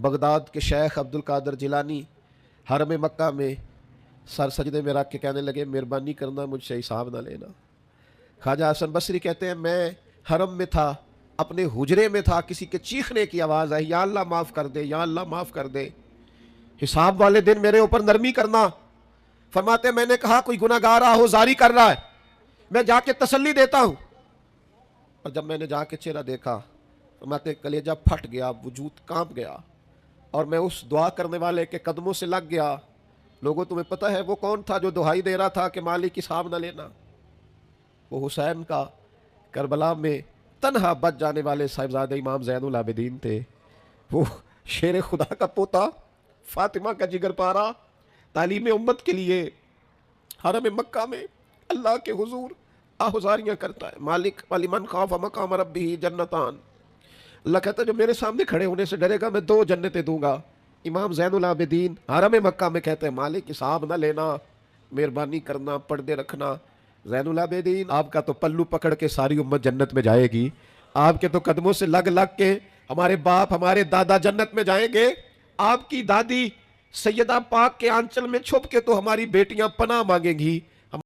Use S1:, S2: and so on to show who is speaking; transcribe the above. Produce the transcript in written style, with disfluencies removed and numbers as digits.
S1: Baghdad کے شیخ عبد القادر جیلانی حرم مکہ میں سر سجدے میں رکھ کے کہنے لگے مہربانی کرنا مجھ سے حساب نہ لینا۔ خواجہ حسن بصری کہتے ہیں میں حرم میں تھا، اپنے حجرے میں تھا، کسی کے چیخنے کی آواز آئی یا اللہ معاف کر دے، یا اللہ معاف کر دے، حساب والے دن میرے اوپر نرمی کرنا۔ فرماتے میں نے کہا کوئی گناہ گار ہو زاری کر رہا ہے، میں جا کے تسلی دیتا ہوں۔ اور جب میں نے جا کے چہرہ دیکھا، فرماتے کلیجہ پھٹ گیا، وجود کانپ گیا، اور میں اس دعا کرنے والے کے قدموں سے لگ گیا۔ لوگوں تمہیں پتہ ہے وہ کون تھا جو دہائی دے رہا تھا کہ مالک حساب نہ لینا؟ وہ حسین کا کربلا میں تنہا بچ جانے والے صاحبزادہ امام زین العابدین تھے، وہ شیر خدا کا پوتا، فاطمہ کا جگر پارا، تعلیم امت کے لیے حرم مکہ میں اللہ کے حضور آہوزاریاں کرتا ہے۔ مالک وَلِمَنْ خَافَ مَقَامَ رَبِّهِ جنتان، اللہ کہتا ہے جو میرے سامنے کھڑے ہونے سے ڈرے گا میں 2 جنتیں دوں گا۔ امام زین العابدین حرم مکہ میں کہتے ہیں مالک حساب نہ لینا، مہربانی کرنا، پردے رکھنا۔ زین العابدین آپ کا تو پلو پکڑ کے ساری امت جنت میں جائے گی، آپ کے تو قدموں سے لگ لگ کے ہمارے باپ ہمارے دادا جنت میں جائیں گے، آپ کی دادی سیدہ پاک کے آنچل میں چھپ کے تو ہماری بیٹیاں پناہ مانگیں گی۔